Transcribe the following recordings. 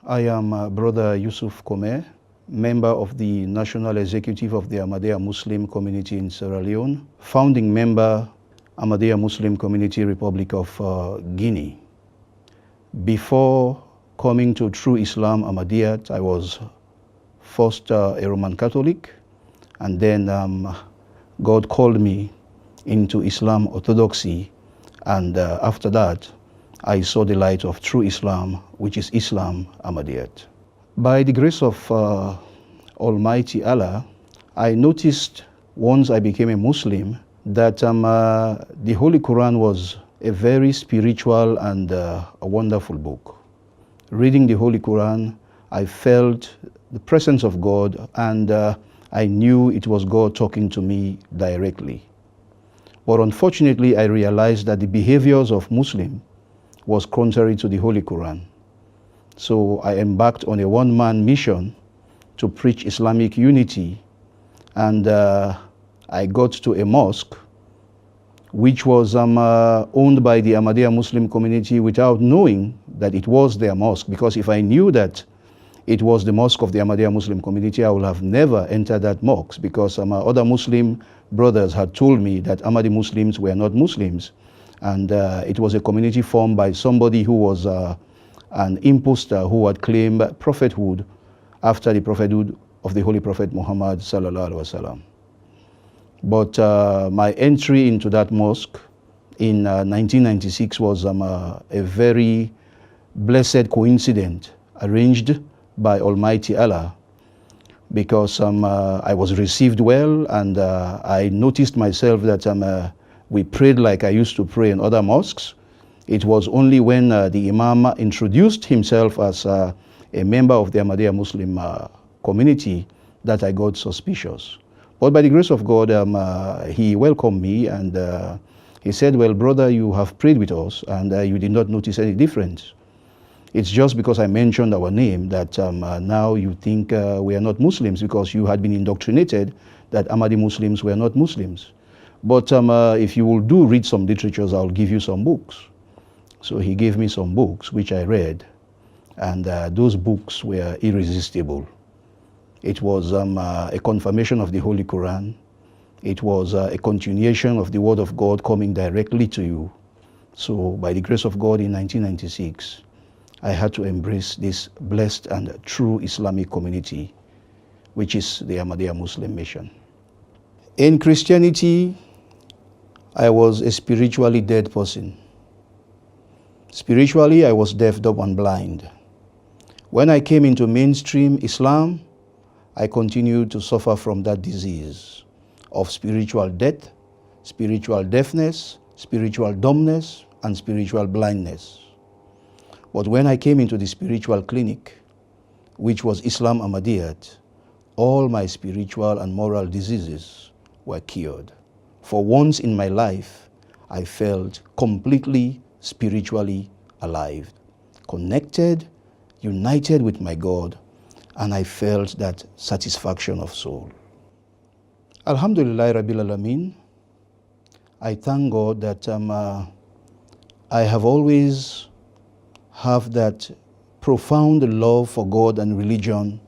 I am Brother Yusuf Koneh, member of the National Executive of the Ahmadiyya Muslim Community in Sierra Leone, founding member, Ahmadiyya Muslim Community Republic of Guinea. Before coming to True Islam Ahmaddiyat, I was first a Roman Catholic, and then God called me into Islam Orthodoxy, and after that, I saw the light of true Islam, which is Islam Ahmaddiyat. By the grace of Almighty Allah, I noticed once I became a Muslim that the Holy Quran was a very spiritual and a wonderful book. Reading the Holy Quran, I felt the presence of God, and I knew it was God talking to me directly. But unfortunately, I realized that the behaviors of Muslims was contrary to the Holy Quran. So I embarked on a one-man mission to preach Islamic unity, and I got to a mosque which was owned by the Ahmadiyya Muslim community without knowing that it was their mosque, because if I knew that it was the mosque of the Ahmadiyya Muslim community, I would have never entered that mosque, because other Muslim brothers had told me that Ahmadi Muslims were not Muslims. And it was a community formed by somebody who was an impostor who had claimed prophethood after the prophethood of the Holy Prophet Muhammad sallallahu alaihi wasallam. But my entry into that mosque in 1996 was a very blessed coincidence arranged by Almighty Allah, because I was received well, and I noticed myself that we prayed like I used to pray in other mosques. It was only when the Imam introduced himself as a member of the Ahmadiyya Muslim community that I got suspicious. But by the grace of God, he welcomed me, and he said, "Well, brother, you have prayed with us, and you did not notice any difference. It's just because I mentioned our name that now you think we are not Muslims, because you had been indoctrinated that Ahmadi Muslims were not Muslims. But if you will read some literatures, I'll give you some books." So he gave me some books, which I read, and those books were irresistible. It was a confirmation of the Holy Quran. It was a continuation of the Word of God coming directly to you. So by the grace of God in 1996, I had to embrace this blessed and true Islamic community, which is the Ahmadiyya Muslim mission. In Christianity, I was a spiritually dead person. Spiritually, I was deaf, dumb, and blind. When I came into mainstream Islam, I continued to suffer from that disease of spiritual death, spiritual deafness, spiritual dumbness, and spiritual blindness. But when I came into the spiritual clinic, which was Islam Ahmaddiyat, all my spiritual and moral diseases were cured. For once in my life, I felt completely spiritually alive, connected, united with my God, and I felt that satisfaction of soul. Alhamdulillah Rabbil Alameen. I thank God that I have always have that profound love for God and religion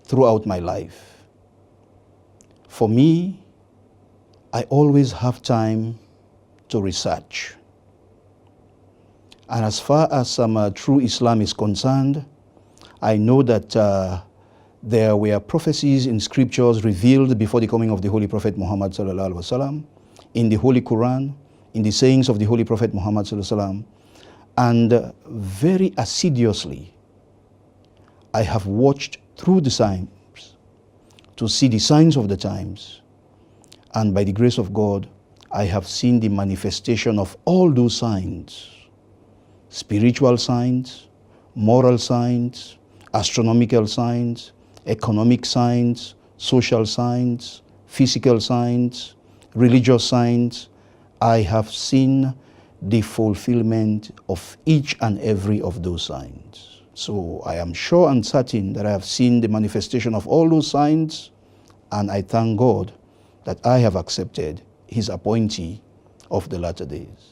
throughout my life. For me, I always have time to research. And as far as true Islam is concerned, I know that there were prophecies in scriptures revealed before the coming of the Holy Prophet Muhammad sallallahu alaihi wasallam, in the Holy Quran, in the sayings of the Holy Prophet Muhammad sallallahu alaihi wasallam, and very assiduously, I have watched through the signs to see the signs of the times. And by the grace of God, I have seen the manifestation of all those signs: spiritual signs, moral signs, astronomical signs, economic signs, social signs, physical signs, religious signs. I have seen the fulfillment of each and every of those signs. So I am sure and certain that I have seen the manifestation of all those signs, and I thank God that I have accepted His appointee of the latter days.